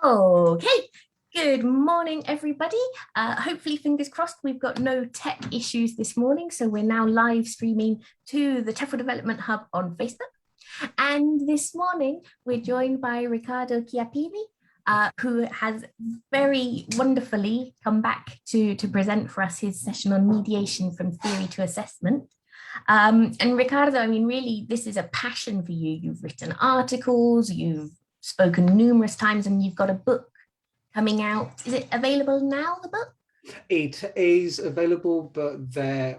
Okay, good morning, everybody. Hopefully, fingers crossed, we've got no tech issues this morning. So we're now live streaming to the TEFL Development Hub on Facebook. And this morning, we're joined by Riccardo Chiappini, who has very wonderfully come back to present for us his session on mediation from theory to assessment. And Riccardo, I mean, really, this is a passion for you. You've written articles, you've spoken numerous times, and you've got a book coming out. Is it available now, the book? It is available, but they're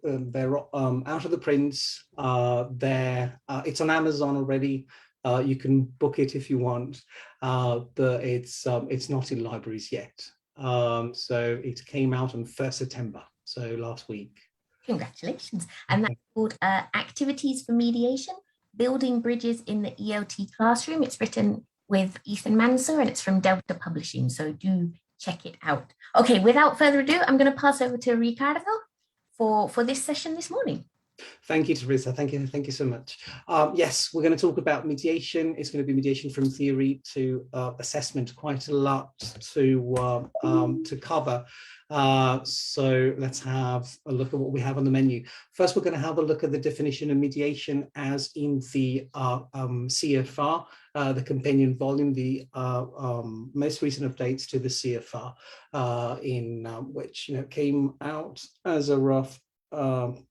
they're out of the prints. It's on Amazon already. You can book it if you want, but it's not in libraries yet. So it came out on 1st September, so last week. Congratulations. And that's called Activities for Mediation, Building Bridges in the ELT Classroom. It's written with Ethan Manser and it's from Delta Publishing, so do check it out. Okay, without further ado, I'm going to pass over to Riccardo for this session this morning. Thank you, Teresa. Thank you so much. Yes, we're going to talk about mediation. It's going to be mediation from theory to assessment, quite a lot to cover. So let's have a look at what we have on the menu. First, we're going to have a look at the definition of mediation as in the CFR, the companion volume, the most recent updates to the CFR, in which came out as a rough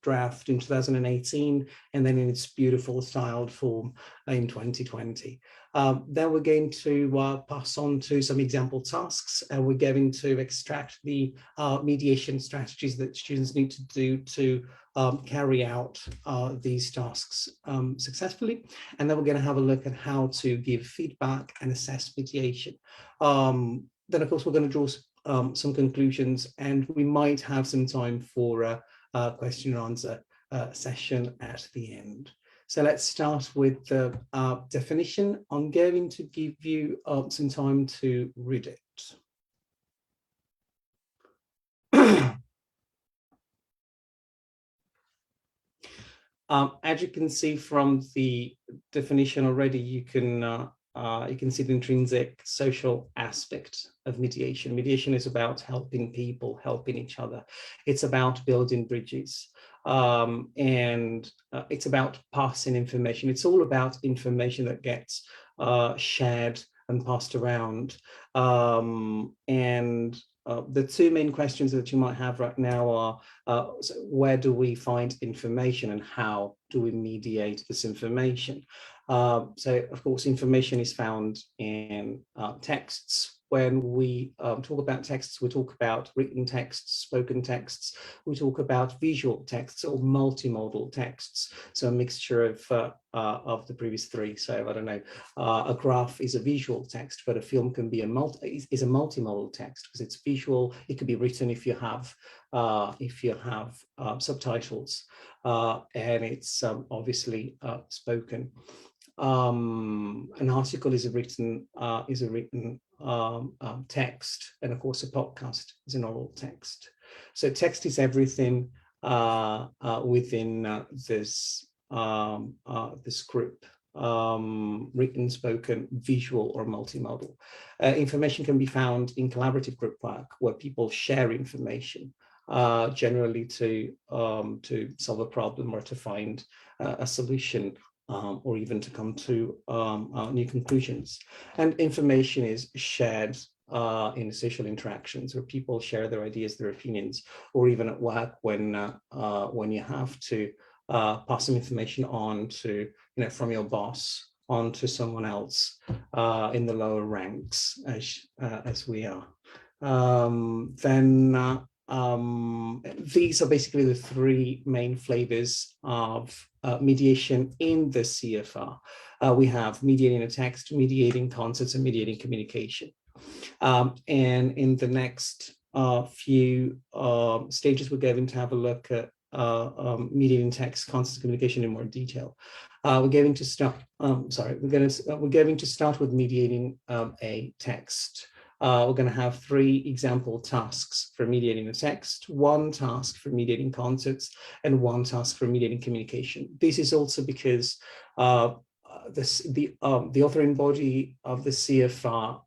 draft in 2018, and then in its beautiful styled form in 2020. Then we're going to pass on to some example tasks, and we're going to extract the mediation strategies that students need to do to carry out these tasks successfully. And then we're going to have a look at how to give feedback and assess mediation. Then, of course, we're going to draw some conclusions, and we might have some time for question and answer session at the end. So let's start with the definition. I'm going to give you some time to read it. As you can see from the definition already, you can see the intrinsic social aspect of mediation. Mediation is about helping people, helping each other. It's about building bridges, and it's about passing information. It's all about information that gets shared and passed around. The two main questions that you might have right now are, so where do we find information and how do we mediate this information? So, of course, information is found in texts. When we talk about texts, we talk about written texts, spoken texts. We talk about visual texts or multimodal texts. So a mixture of the previous three. So I don't know, a graph is a visual text, but a film can be a multimodal text because it's visual. It could be written if you have subtitles, and it's obviously spoken. An article is a written text, and of course a podcast is an oral text. So text is everything within this group, written, spoken, visual, or multimodal. Information can be found in collaborative group work where people share information, generally to solve a problem or to find a solution, or even to come to new conclusions. And information is shared in social interactions where people share their ideas, their opinions, or even at work when you have to pass some information on to, from your boss on to someone else in the lower ranks, as we are. These are basically the three main flavors of mediation in the CFR. We have mediating a text, mediating concepts, and mediating communication. And in the next few stages, we're going to have a look at mediating text, concepts, communication in more detail. We're going to start. We're going to start with mediating a text. We're going to have 3 example tasks for mediating a text, 1 task for mediating concepts, and 1 task for mediating communication. This is also because the authoring body of the CFR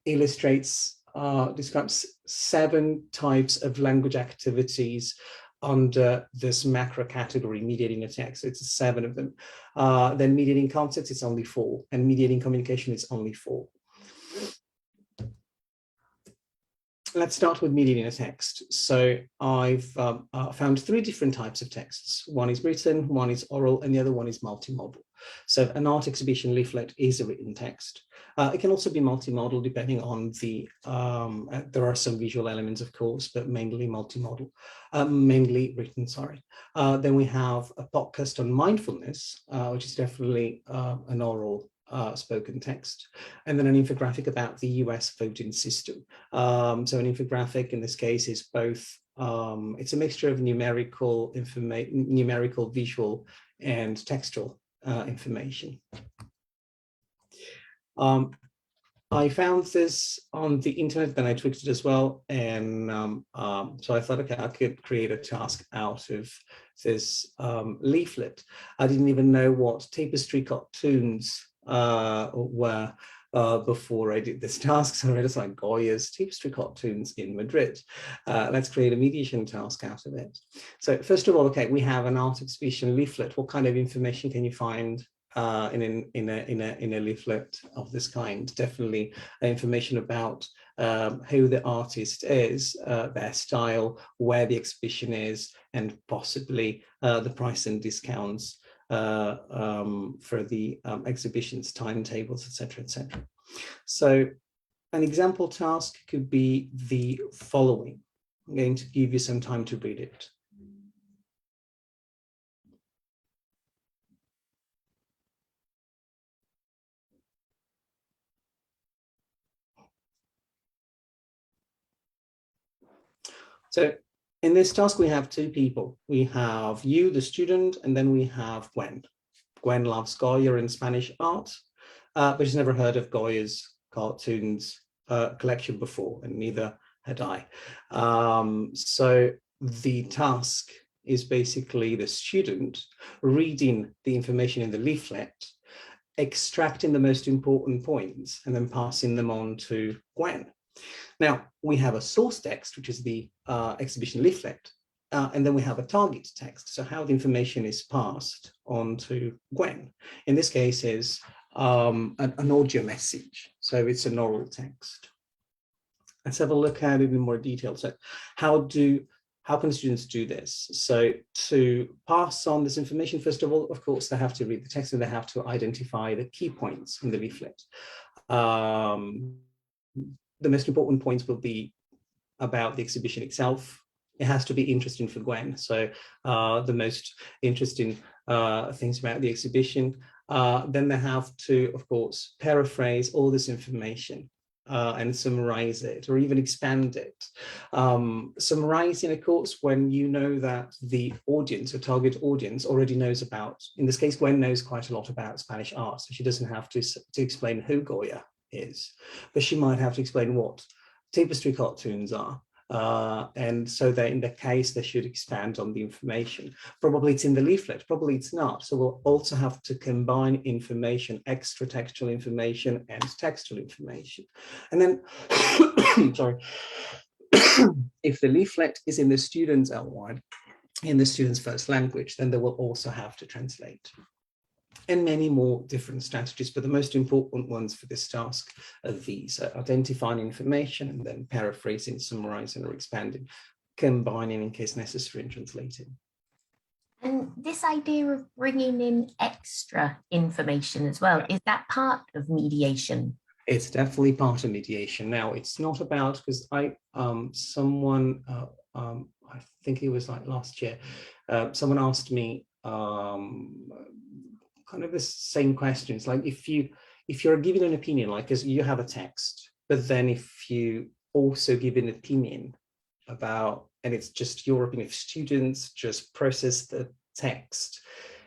illustrates, describes 7 types of language activities under this macro category, mediating a text. So it's 7 of them. Then mediating concepts, it's only 4, and mediating communication is only 4. Let's start with mediating a text. So I've found 3 different types of texts. One is written, one is oral, and the other one is multimodal. So an art exhibition leaflet is a written text. It can also be multimodal depending on the, there are some visual elements, of course, but mainly multimodal, mainly written, sorry. Then we have a podcast on mindfulness, which is definitely an oral spoken text, and then an infographic about the US voting system. So an infographic in this case is both, it's a mixture of numerical information, numerical, visual, and textual information. I found this on the internet, then I tweaked it as well, and so I thought, okay, I could create a task out of this leaflet. I didn't even know what tapestry cartoons were before I did this task, so I just like Goya's tapestry cartoons in Madrid. Let's create a mediation task out of it. So first of all, okay, we have an art exhibition leaflet. What kind of information can you find in a leaflet of this kind? Definitely information about who the artist is, their style, where the exhibition is, and possibly the price and discounts for the exhibition's timetables, etc., etc. So an example task could be the following. I'm going to give you some time to read it. So in this task, we have 2 people. We have you, the student, and then we have Gwen. Gwen loves Goya and Spanish art, but she's never heard of Goya's cartoons collection before, and neither had I. So the task is basically the student reading the information in the leaflet, extracting the most important points, and then passing them on to Gwen. Now, we have a source text, which is the exhibition leaflet, and then we have a target text, so how the information is passed on to Gwen. In this case is an audio message, so it's an oral text. Let's have a look at it in more detail. So how can students do this? So to pass on this information, first of all, of course, they have to read the text and they have to identify the key points in the leaflet. The most important points will be about the exhibition itself. It has to be interesting for Gwen. So the most interesting things about the exhibition. Then they have to, of course, paraphrase all this information and summarize it or even expand it. Summarizing, of course, when you know that the audience or target audience already knows about, in this case, Gwen knows quite a lot about Spanish art, so she doesn't have to explain who Goya is, but she might have to explain what tapestry cartoons are. And so that in the case, they should expand on the information. Probably it's in the leaflet, probably it's not. So we'll also have to combine information, extra textual information and textual information. And then, sorry, if the leaflet is in the student's L1, in the student's first language, then they will also have to translate. And many more different strategies, but the most important ones for this task are these: identifying information and then paraphrasing, summarizing, or expanding, combining in case necessary, and translating. And this idea of bringing in extra information as well, is that part of mediation? It's definitely part of mediation. Now, it's not about, because someone, I think it was like last year, someone asked me, kind of the same questions, like if you're giving an opinion, like as you have a text, but then if you also give an opinion about, and it's just your opinion, if students just process the text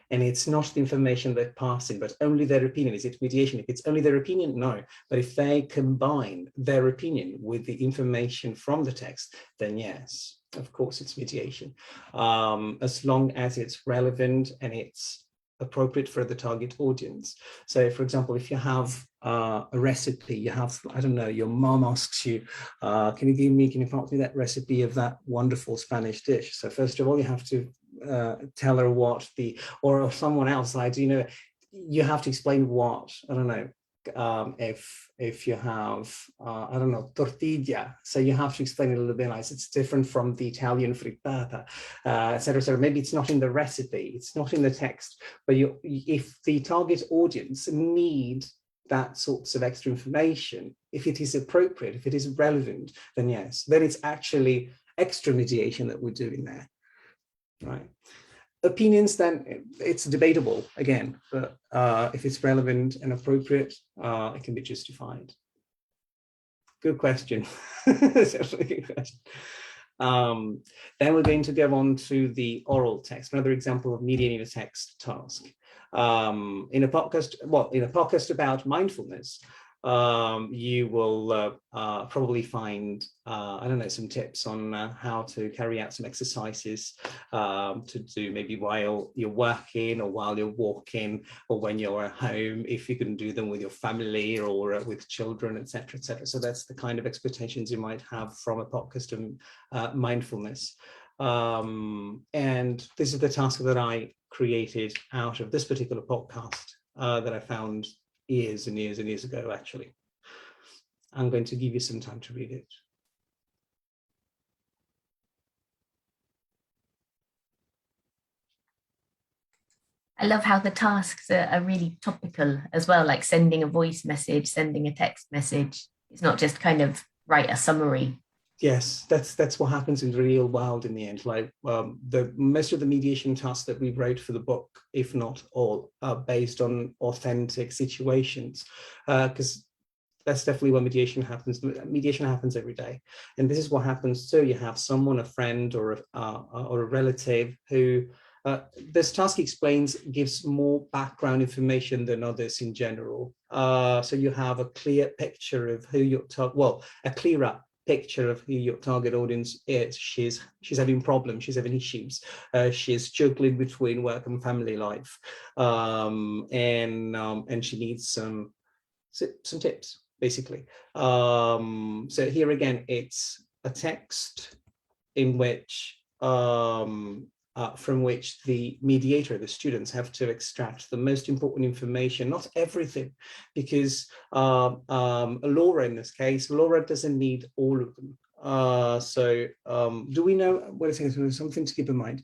and it's not the information they're passing, but only their opinion, is it mediation? If it's only their opinion, no. But if they combine their opinion with the information from the text, then yes, of course it's mediation. As long as it's relevant and it's appropriate for the target audience. So for example, if you have a recipe, you have, I don't know, your mom asks you, can you prompt me that recipe of that wonderful Spanish dish? So first of all, you have to tell her what or someone else, you have to explain what, I don't know, if you have, I don't know, tortilla, so you have to explain it a little bit nice. It's different from the Italian frittata, etc. So maybe it's not in the recipe, it's not in the text, but if the target audience need that sorts of extra information, if it is appropriate, if it is relevant, then yes, then it's actually extra mediation that we're doing there, right? Opinions, then it's debatable again, but if it's relevant and appropriate, it can be justified. Good question. Definitely good question. Then we're going to go on to the oral text, another example of mediating a text task. In a podcast about mindfulness, you will probably find, I don't know, some tips on how to carry out some exercises to do maybe while you're working or while you're walking or when you're at home, if you can do them with your family or with children, etc., etc. So that's the kind of expectations you might have from a podcast of mindfulness. And this is the task that I created out of this particular podcast that I found years and years and years ago, actually. I'm going to give you some time to read it. I love how the tasks are really topical as well, like sending a voice message, sending a text message. It's not just kind of write a summary. Yes, that's what happens in the real world in the end. Like the most of the mediation tasks that we wrote for the book, if not all, are based on authentic situations, because that's definitely where mediation happens. Mediation happens every day, and this is what happens. So you have someone, a friend or a relative who this task gives more background information than others in general. So you have a clear picture of who you're a clearer picture of who your target audience is. She's having problems, she's having issues, she's juggling between work and family life, and she needs some tips, basically. So here again, it's a text in which from which the mediator, the students, have to extract the most important information, not everything, because Laura, in this case, Laura doesn't need all of them. Do we know, wait a second, something to keep in mind.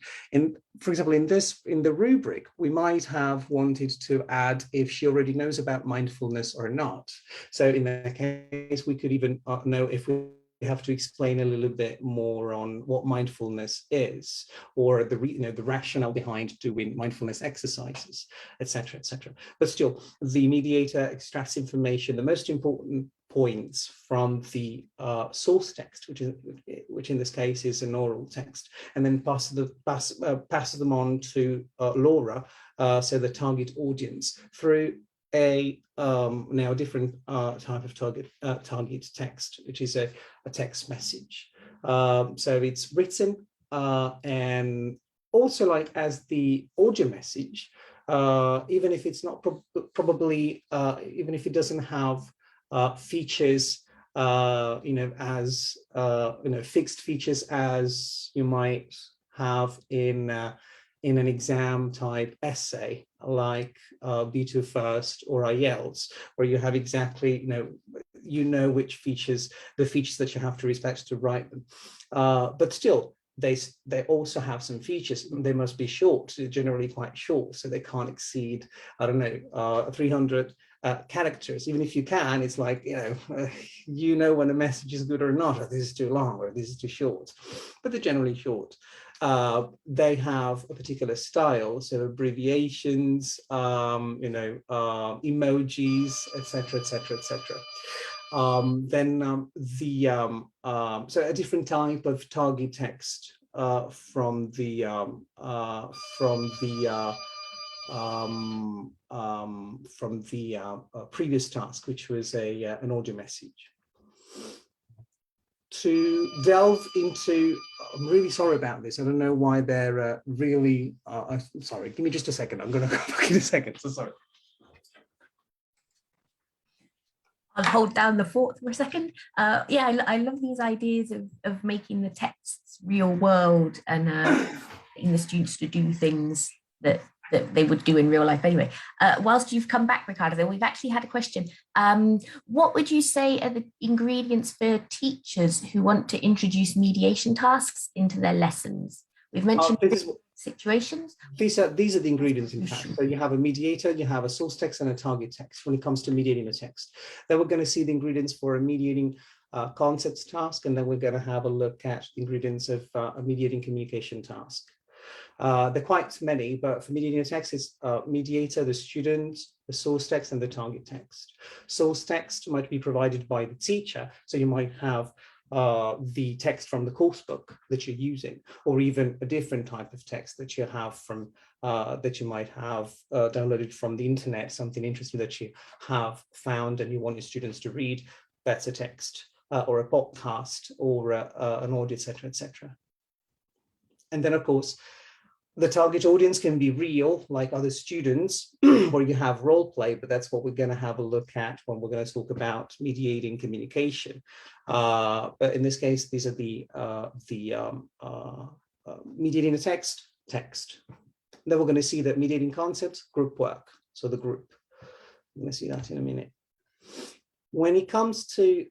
For example, in the rubric, we might have wanted to add if she already knows about mindfulness or not. So in that case, we could even know if we have to explain a little bit more on what mindfulness is, or the rationale behind doing mindfulness exercises, etc., etc. But still, the mediator extracts information, the most important points from the source text, which in this case is an oral text, and then passes them on to Laura, so the target audience, through now a different type of target text, which is a text message. So it's written and also like as the audio message, even if it's not probably, even if it doesn't have features, as fixed features as you might have in an exam type essay like B2 First or IELTS, where you have exactly, which features, the features that you have to respect to write them. But still, they also have some features. They must be short, generally quite short, so they can't exceed, I don't know, 300 characters. Even if you can, it's like, when a message is good or not, or this is too long, or this is too short, but they're generally short. They have a particular style, so abbreviations, emojis, etc., etc., etc. So a different type of target text from the previous task, which was an audio message. to delve into, I'm really sorry about this. I don't know why they're really, sorry, give me just a second. I'm going to go back in a second. So sorry. I'll hold down the fort for a second. Yeah, I love these ideas of making the texts real world and getting the students to do things that they would do in real life anyway. Whilst you've come back, Riccardo, we've actually had a question. What would you say are the ingredients for teachers who want to introduce mediation tasks into their lessons? We've mentioned situations. These are the ingredients, in fact. So you have a mediator, you have a source text and a target text when it comes to mediating a text. Then we're going to see the ingredients for a mediating concepts task, and then we're going to have a look at the ingredients of a mediating communication task. They're quite many, but for mediating a text, it's mediator, the student, the source text, and the target text. Source text might be provided by the teacher, so you might have the text from the course book that you're using, or even a different type of text that you have from that you might have downloaded from the internet, something interesting that you have found and you want your students to read. That's a text, or a podcast, or an audio, etc., etc. And then, of course, the target audience can be real, like other students, where you have role play, but that's what we're going to have a look at when we're going to talk about mediating communication. But in this case, these are the mediating a text. Then we're going to see that mediating concepts, group work. So the group. I'm going to see that in a minute. When it comes to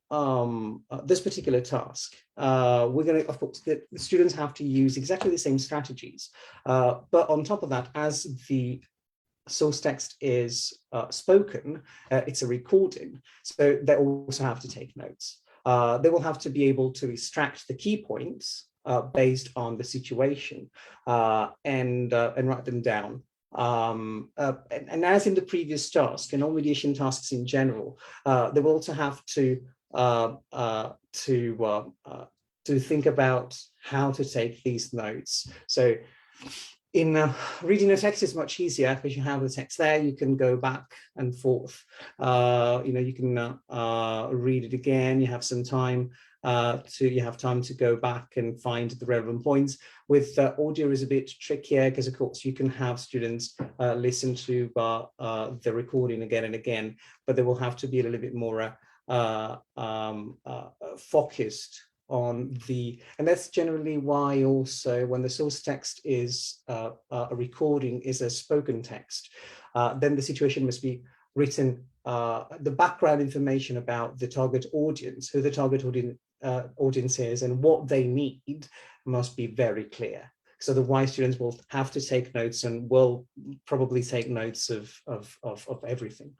this particular task, we're going to, of course, the students have to use exactly the same strategies. But on top of that, as the source text is spoken, it's a recording. So they also have to take notes. They will have to be able to extract the key points based on the situation and write them down. And as in the previous task, and all mediation tasks in general, they will also have to think about how to take these notes. So in reading a text is much easier because you have the text there, you can go back and forth. You can read it again, you have some time to go back and find the relevant points. With audio is a bit trickier because, of course, you can have students listen to the recording again and again, but they will have to be a little bit more focused on and that's generally why also when the source text is a recording is a spoken text, then the situation must be written, the background information about the target audience, who the target audience is and what they need must be very clear. So otherwise students will have to take notes and will probably take notes of everything.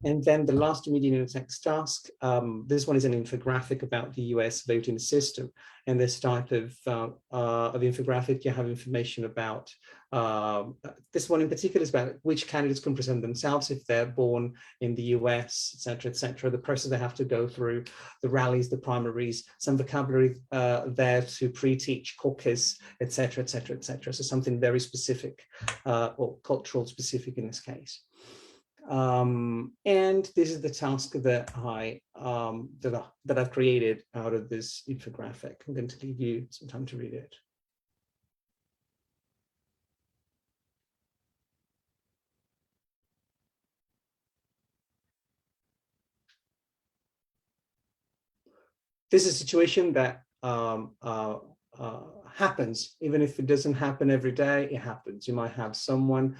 And then the last mediating text task, this one is an infographic about the US voting system. And this type of infographic, you have information about, this one in particular is about which candidates can present themselves if they're born in the US, et cetera, the process they have to go through, the rallies, the primaries, some vocabulary there to pre-teach caucus, et cetera. So something very specific, or cultural specific in this case. And this is the task that I've created out of this infographic. I'm going to leave you some time to read it. This is a situation that happens, even if it doesn't happen every day, it happens. You might have someone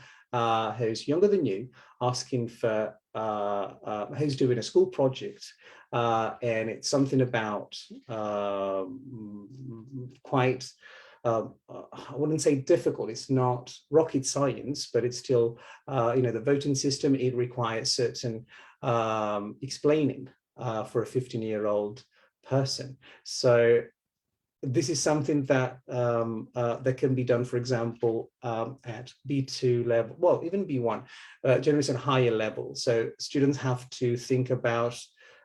who's younger than you asking for, who's doing a school project, and it's something about quite, I wouldn't say difficult, it's not rocket science, but it's still, the voting system, it requires certain explaining for a 15-year-old person. So this is something that that can be done, for example, at B2 level, well, even B1, generally at higher level. So students have to think about,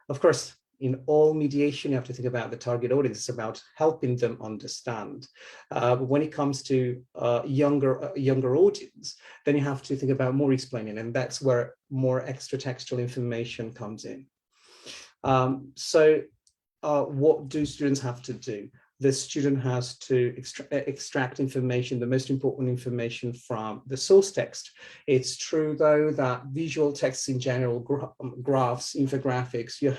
of course, in all mediation, you have to think about the target audience. It's about helping them understand. But when it comes to younger audience, then you have to think about more explaining, and that's where more extra textual information comes in. What do students have to do? The student has to extract information, the most important information from the source text. It's true, though, that visual texts in general, graphs, infographics, you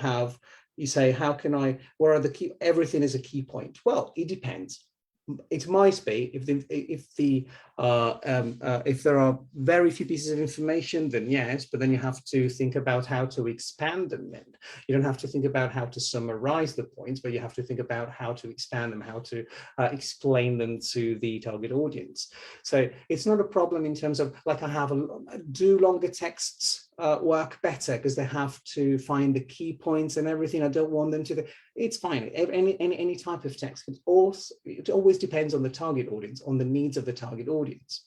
say, how can I, what are the key, everything is a key point. Well, it depends. It might be if there are very few pieces of information, then yes, but then you have to think about how to expand them. Then you don't have to think about how to summarize the points, but you have to think about how to expand them, how to explain them to the target audience. So it's not a problem in terms of, like, do longer texts work better because they have to find the key points and everything. I don't want them to. It's fine. Any type of text. It always depends on the target audience, on the needs of the target audience.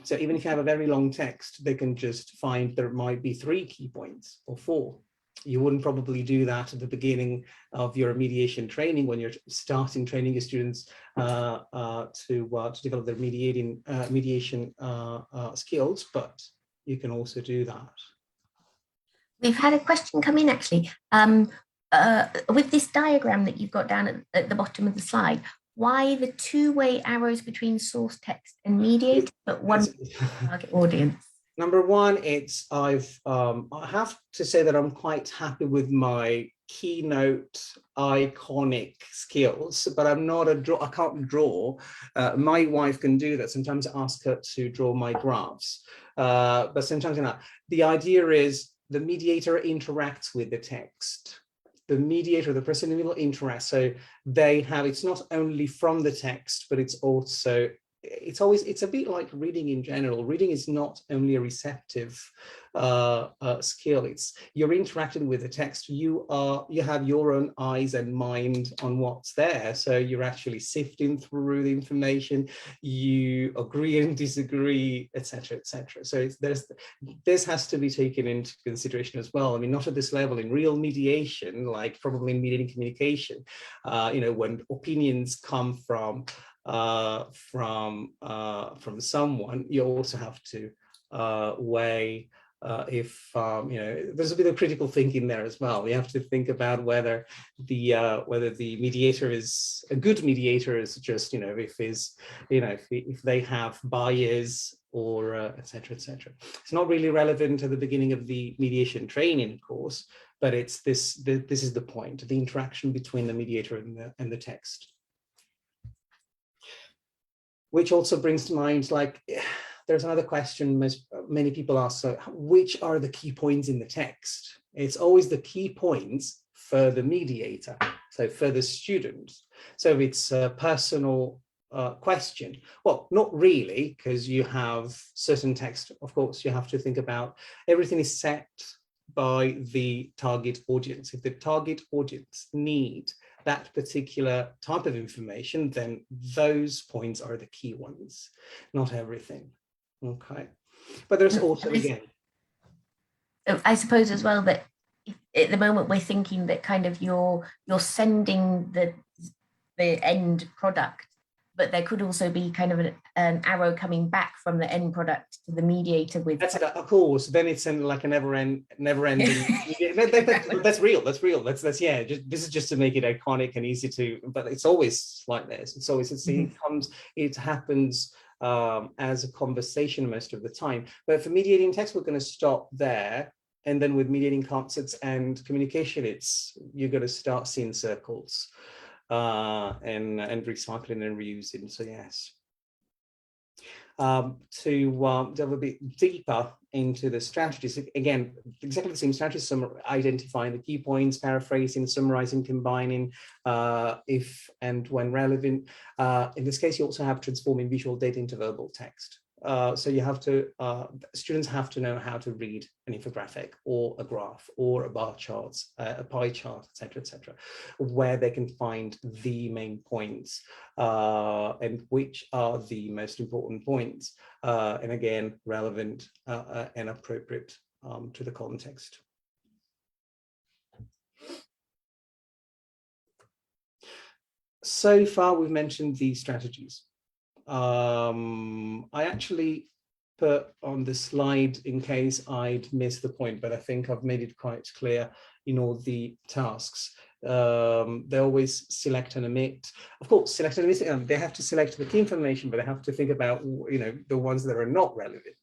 So even if you have a very long text, they can just find there might be 3 key points or 4. You wouldn't probably do that at the beginning of your mediation training when you're starting training your students to develop their mediation skills, but you can also do that. We've had a question come in, actually. With this diagram that you've got down at the bottom of the slide, why the 2-way arrows between source text and mediator, but one target audience? Number one, I have to say that I'm quite happy with my keynote iconic skills, but I'm not I can't draw. My wife can do that. Sometimes I ask her to draw my graphs, but sometimes not. The idea is the mediator interacts with the text. The mediator, the person in the middle, interacts. So it's not only from the text, but it's a bit like reading in general. Reading is not only a receptive skill. You're interacting with the text. You have your own eyes and mind on what's there. So you're actually sifting through the information. You agree and disagree, etc., etc. So this has to be taken into consideration as well. I mean, not at this level. In real mediation, like probably in mediating communication, when opinions come from someone, you also have to weigh if there's a bit of critical thinking there as well. You have to think about whether the mediator is a good mediator, is just if they have bias or etc., etc. It's not really relevant at the beginning of the mediation training, of course, but this is the point: the interaction between the mediator and the text. Which also brings to mind, like, there's another question many people ask, so which are the key points in the text? It's always the key points for the mediator, so for the student. So it's a personal question. Well, not really, because you have certain text, of course, you have to think about everything is set by the target audience. If the target audience need that particular type of information, then those points are the key ones, not everything. Okay, but there's also, again, I suppose as well that at the moment we're thinking that kind of you're sending the end product, but there could also be kind of an arrow coming back from the end product to the mediator with. That's of course. Then it's like a never-ending. That's real. That's yeah. This is just to make it iconic and easy to. But it's always like this. It's always it happens as a conversation most of the time. But for mediating text, we're going to stop there. And then with mediating concepts and communication, you're going to start seeing circles and recycling and reusing. So yes. To delve a bit deeper into the strategies, again, exactly the same strategies: identifying the key points, paraphrasing, summarizing, combining, if and when relevant. In this case, you also have transforming visual data into verbal text. So you have to, students have to know how to read an infographic or a graph or a bar chart, a pie chart, etc., where they can find the main points and which are the most important points, and again, relevant and appropriate to the context. So far, we've mentioned these strategies. I actually put on the slide in case I'd missed the point, but I think I've made it quite clear in all the tasks. They always select and omit. Of course, select and omit, they have to select the key information, but they have to think about, you know, the ones that are not relevant.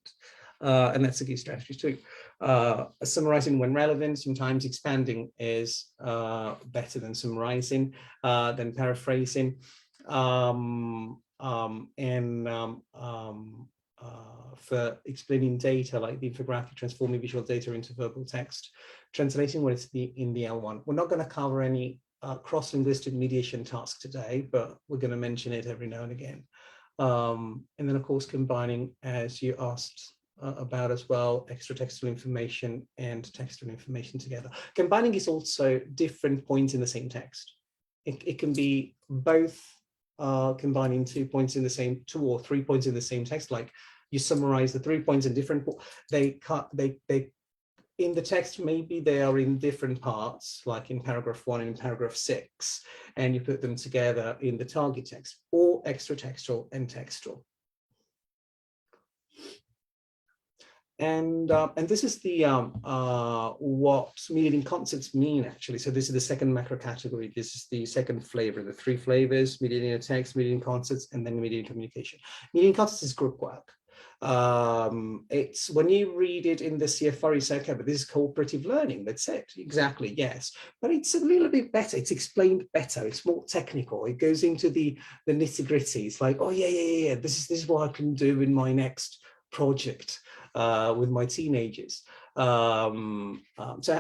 And that's a key strategy too. Summarizing when relevant, sometimes expanding is better than summarizing, than paraphrasing. For explaining data like the infographic, transforming visual data into verbal text, translating what is in the L1. We're not going to cover any cross-linguistic mediation task today, but we're going to mention it every now and again. And then, of course, combining, as you asked about as well, extra textual information and textual information together. Combining is also different points in the same text. It can be both combining 2 points in the same, 2 or 3 points in the same text, like you summarize the 3 points in different, they in the text, maybe they are in different parts, like in paragraph 1 and in paragraph 6, and you put them together in the target text, or extra textual and textual. And this is the what mediating concepts mean, actually. So this is the second macro category. This is the second flavor, the 3 flavors: mediating a text, mediating concepts, and then mediating communication. Mediating concepts is group work. It's when you read it in the CFR, you say, okay, but this is cooperative learning. That's it. Exactly, yes. But it's a little bit better. It's explained better. It's more technical. It goes into the nitty-gritty. It's like, oh yeah. This is what I can do in my next project with my teenagers. So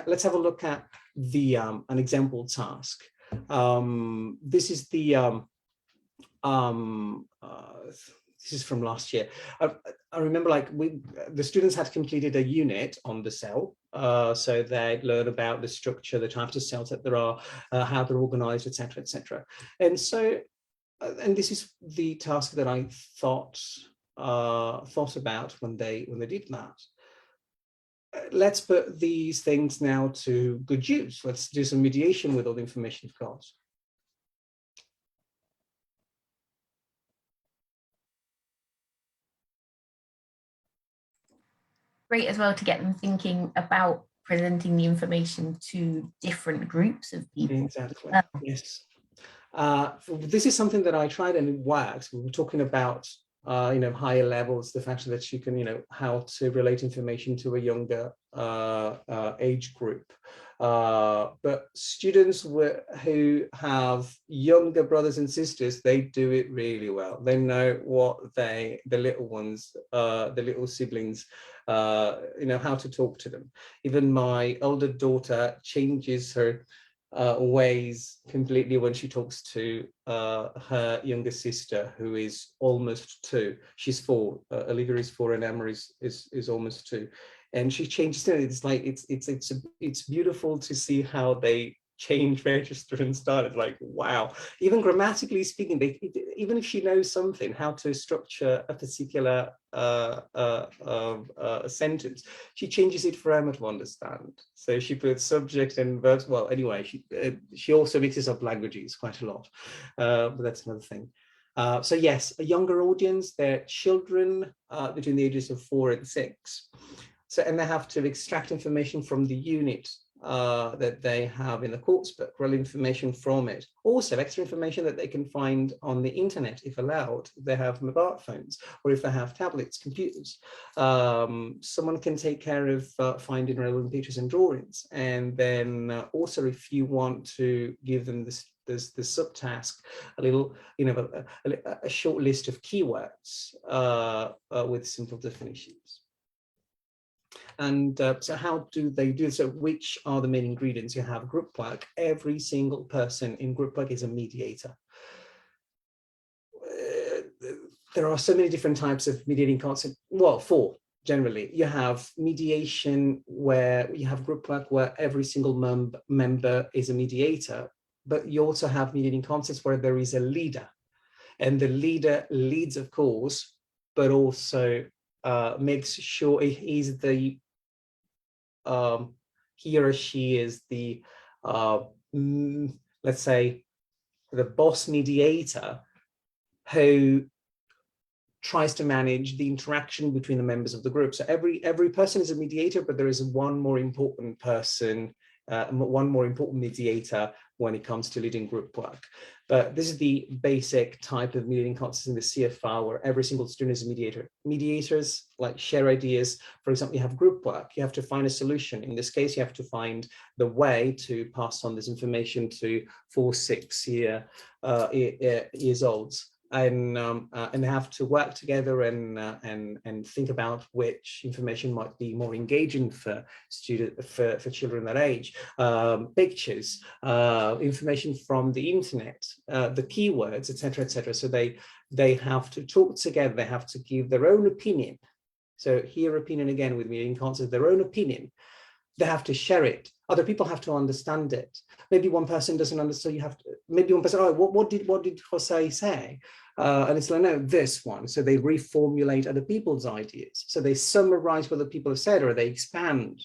let's have a look at the an example task. This is the this is from last year. I remember, like, the students had completed a unit on the cell, so they learn about the structure, the types of cells that there are, how they're organized, etc., etc. And so, and this is the task that I thought about when they did that. Let's put these things now to good use. Let's do some mediation with all the information we've got. Great as well to get them thinking about presenting the information to different groups of people. Exactly, yes. This is something that I tried and it works. We were talking about higher levels, the fact that you can, how to relate information to a younger age group. But students who have younger brothers and sisters, they do it really well. They know what the little ones, the little siblings, how to talk to them. Even my older daughter changes her ways completely when she talks to her younger sister, who is almost 2. She's 4. Olivia is 4, and Emma is almost 2. And she changed it. It's like it's beautiful to see how they change register and start. It's like, wow. Even grammatically speaking, even if she knows something, how to structure a particular sentence, she changes it for Emma to understand. So she puts subject and verbs. Well, anyway, she also mixes up languages quite a lot, but that's another thing. So yes, a younger audience, they're children between the ages of 4 and 6. So, and they have to extract information from the unit that they have in the course book, relevant information from it. Also, extra information that they can find on the internet, if allowed. They have mobile phones, or if they have tablets, computers. Someone can take care of finding relevant pictures and drawings. And then also, if you want to give them this subtask, a little, a short list of keywords with simple definitions. And so how do they do so? Which are the main ingredients? You have group work. Every single person in group work is a mediator. There are so many different types of mediating concepts. Well, 4 generally. You have mediation, where you have group work where every single member is a mediator, but you also have mediating concepts where there is a leader, and the leader leads, of course, but also makes sure he's the he or she is the let's say the boss mediator, who tries to manage the interaction between the members of the group. So every person is a mediator, but there is one more important person, one more important mediator when it comes to leading group work. But this is the basic type of mediating context in the CFR, where every single student is a mediator. Mediators like share ideas. For example, you have group work, you have to find a solution. In this case, you have to find the way to pass on this information to 4, 6 years olds. And have to work together and think about which information might be more engaging for children that age. Pictures, information from the internet, the keywords, etc., etc. So they have to talk together. They have to give their own opinion. So here, opinion again with mediating concepts, their own opinion. They have to share it. Other people have to understand it. Maybe one person doesn't understand. You have to. Maybe one person. Oh, what did Jose say? And it's like, no, this one. So they reformulate other people's ideas. So they summarize what the people have said, or they expand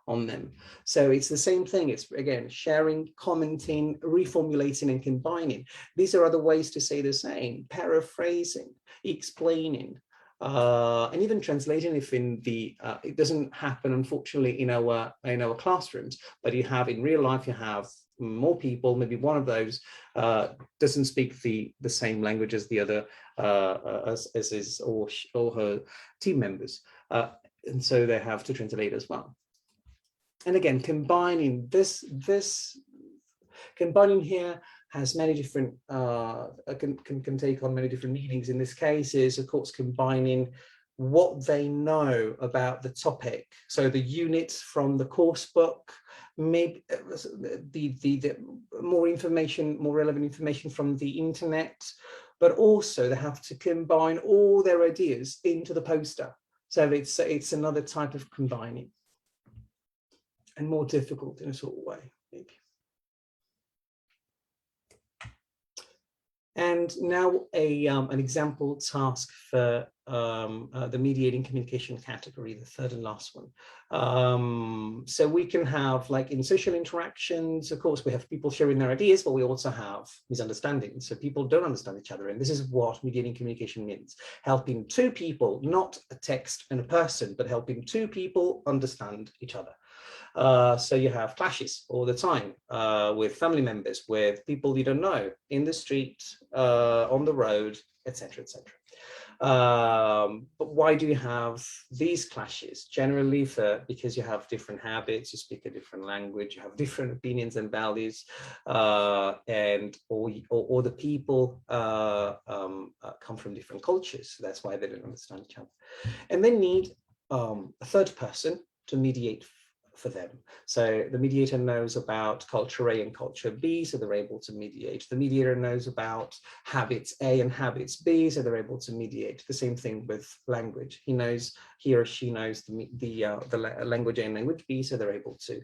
on them. So it's the same thing. It's again sharing, commenting, reformulating, and combining. These are other ways to say the same. Paraphrasing, explaining. And even translating if in the it doesn't happen unfortunately in our classrooms, but you have in real life, you have more people, maybe one of those doesn't speak the same language as the other as his or her team members, and so they have to translate as well. And again, combining combining here has many different, can take on many different meanings. In this case is, of course, combining what they know about the topic. So the units from the course book, maybe the more information, more relevant information from the internet, but also they have to combine all their ideas into the poster. So it's another type of combining, and more difficult in a sort of way, maybe. And now an example task for the mediating communication category, the third and last one. So we can have, like in social interactions, of course, we have people sharing their ideas, but we also have misunderstandings. So people don't understand each other. And this is what mediating communication means. Helping two people, not a text and a person, but helping two people understand each other. So you have clashes all the time with family members, with people you don't know, in the street, on the road, etc., etc. But why do you have these clashes? Generally because you have different habits, you speak a different language, you have different opinions and values, and or the people come from different cultures. So that's why they don't understand each other. And they need a third person to mediate for them. So the mediator knows about culture A and culture B, so they're able to mediate. The mediator knows about habits A and habits B, so they're able to mediate. The same thing with language. He or she knows the language A and language B, so they're able to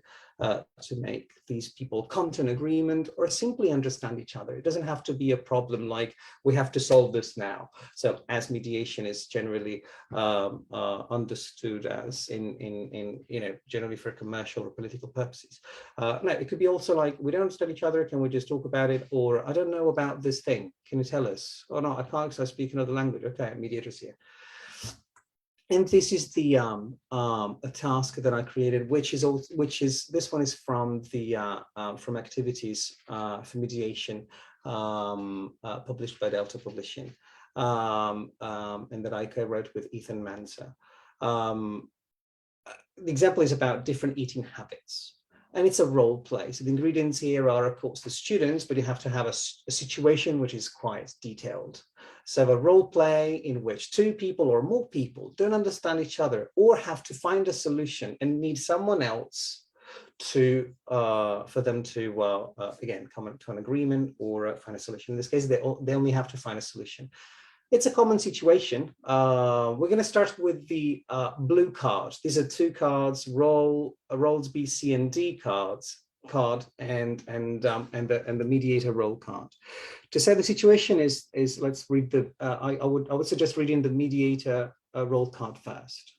make these people come to an agreement or simply understand each other. It doesn't have to be a problem like we have to solve this now. So as mediation is generally understood as in generally for commercial or political purposes. No, it could be also like, we don't understand each other, can we just talk about it? Or I don't know about this thing, can you tell us? Oh no, I can't because I speak another language. Okay, mediators here. And this is the a task that I created, which is this one is from the from activities for mediation published by Delta Publishing, and that I co-wrote with Ethan Manser. The example is about different eating habits, and it's a role play. So the ingredients here are, of course, the students, but you have to have a situation which is quite detailed. So a role play in which two people or more people don't understand each other or have to find a solution and need someone else to for them to again come to an agreement or find a solution. In this case, they only have to find a solution. It's a common situation. We're going to start with the blue cards. These are two cards, roles B, C, and D card, and the mediator role card. To say the situation is let's read the. I would suggest reading the mediator role card first.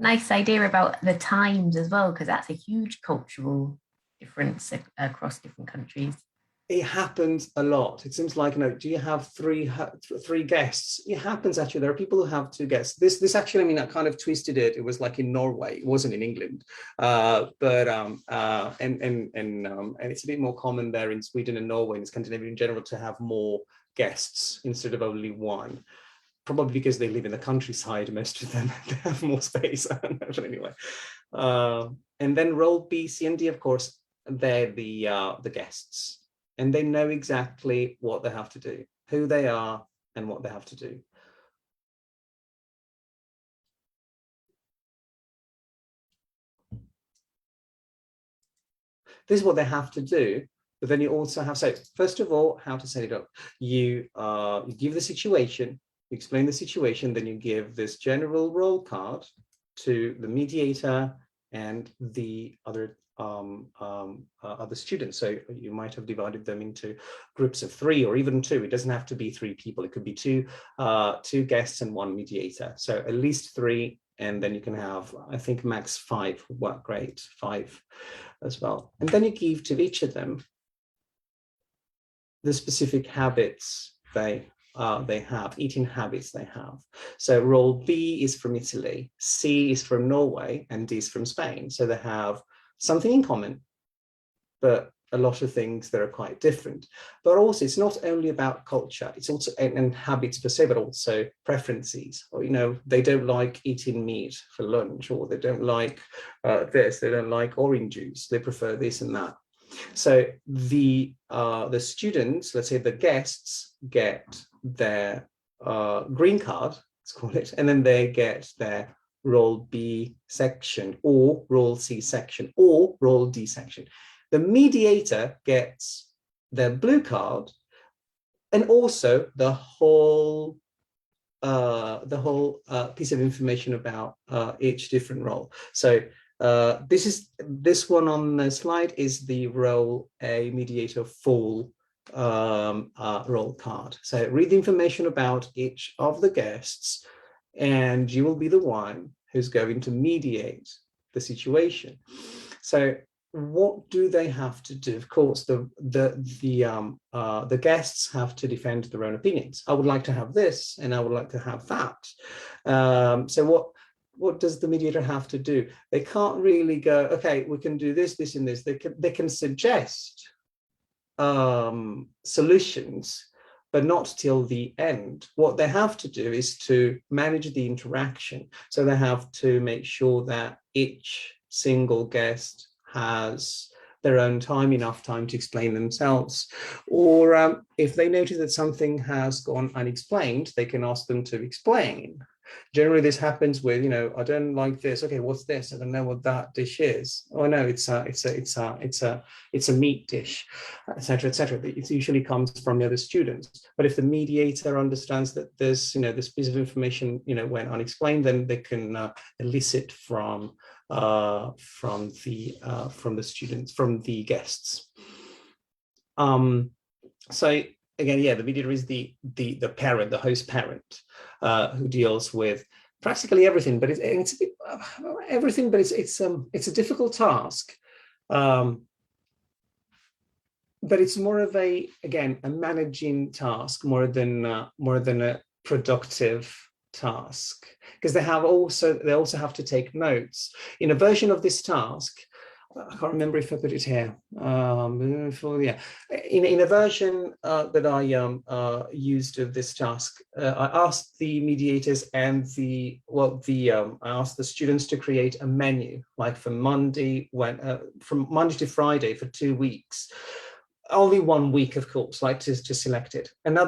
Nice idea about the times as well, because that's a huge cultural difference across different countries. It happens a lot. It seems like, do you have three guests? It happens actually. There are people who have two guests. This actually, I mean, I kind of twisted it. It was like in Norway. It wasn't in England, and it's a bit more common there in Sweden and Norway and Scandinavia in general to have more guests instead of only one. Probably because they live in the countryside, most of them. They have more space. But anyway, and then role B, C, and D, of course, they're the guests. And they know exactly what they have to do, who they are, and what they have to do. This is what they have to do, but then you also have, so first of all, how to set it up. You give the situation, you explain the situation, then you give this general role card to the mediator and the other students. So you might have divided them into groups of 3 or even 2. It doesn't have to be 3 people. It could be two guests and 1 mediator. So at least 3, and then you can have, I think, max 5 would work great, 5 as well. And then you give to each of them the specific habits they have, eating habits they have. So role B is from Italy, C is from Norway, and D is from Spain. So they have something in common, but a lot of things that are quite different. But also, it's not only about culture, it's also and habits per se, but also preferences. Or, they don't like eating meat for lunch, or they don't like this, they don't like orange juice, they prefer this and that. So the students, let's say the guests, get their green card, let's call it, and then they get their role B section or role C section or role D section. The mediator gets their blue card and also the whole piece of information about each different role. So this one on the slide is the role A mediator full role card. So read the information about each of the guests, and you will be the one who's going to mediate the situation. So what do they have to do? Of course, the guests have to defend their own opinions. I would like to have this, and I would like to have that. So what does the mediator have to do? They can't really go, okay, we can do this, this, and this. They can suggest solutions, but not till the end. What they have to do is to manage the interaction. So they have to make sure that each single guest has their own time, enough time to explain themselves. Or if they notice that something has gone unexplained, they can ask them to explain. Generally, this happens with, I don't like this. Okay, what's this? I don't know what that dish is. Oh no, it's a meat dish, etc., etc. It usually comes from the other students. But if the mediator understands that there's, this piece of information, went unexplained, then they can elicit from the students, from the guests. So again, yeah, the mediator is the parent, the host parent, who deals with practically everything. But it's everything, but it's a difficult task. But it's more of a managing task more than a productive task, because they also have to take notes. In a version of this task, I can't remember if I put it here. In a version that I used of this task, I asked the mediators and I asked the students to create a menu, like from Monday to Friday for 2 weeks. Only 1 week, of course, like to select it. And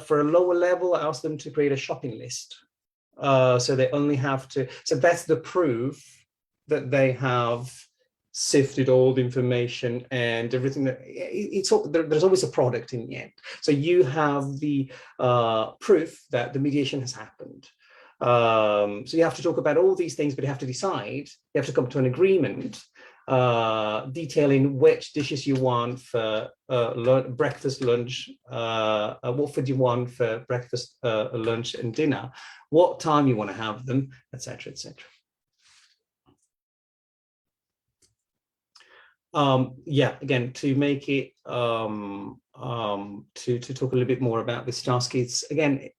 for a lower level, I asked them to create a shopping list. So they only have to. So that's the proof that they have sifted all the information and everything. There's always a product in the end. So you have the proof that the mediation has happened. So you have to talk about all these things, but you have to decide. You have to come to an agreement detailing which dishes you want for breakfast, lunch, what food you want for breakfast, lunch, and dinner, what time you want to have them, etc., etc. Yeah, again, to make it to talk a little bit more about this task, it's again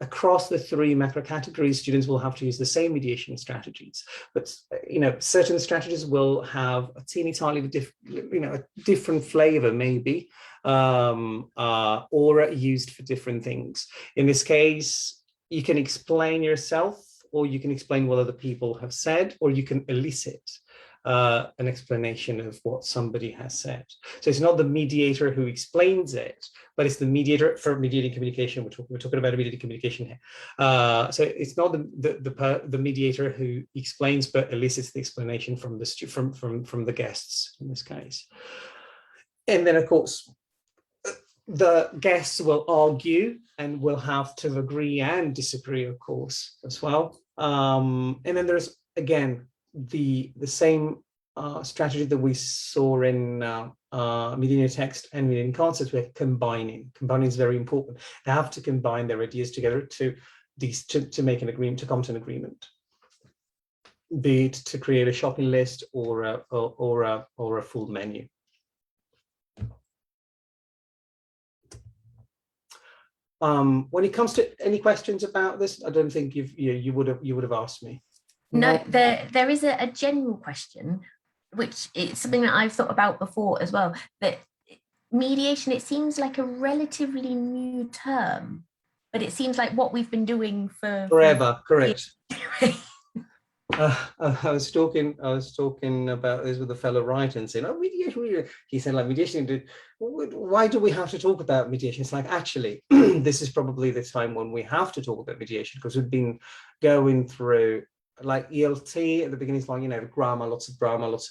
across the three macro categories, students will have to use the same mediation strategies, but certain strategies will have a teeny tiny different flavor maybe, or used for different things. In this case, you can explain yourself, or you can explain what other people have said, or you can elicit an explanation of what somebody has said. So it's not the mediator who explains it, but it's the mediator for mediating communication. We're talking about mediating communication here. So it's not the mediator who explains, but elicits the explanation from the guests in this case. And then, of course, the guests will argue and will have to agree and disagree, of course, as well. And then there's, again, the same strategy that we saw in mediating text and mediating concepts. We're combining. Combining is very important. They have to combine their ideas together to make an agreement, to come to an agreement, be it to create a shopping list or a full menu. When it comes to any questions about this, I don't think you would have asked me. No, there is a general question, which is something that I've thought about before as well, that mediation, it seems like a relatively new term, but it seems like what we've been doing forever. Correct. I was talking about this with a fellow writer and saying, "Oh, mediation." He said, "Like mediation. Why do we have to talk about mediation?" It's like, actually, this is probably the time when we have to talk about mediation, because we've been going through, like, ELT at the beginning is like, grammar, lots of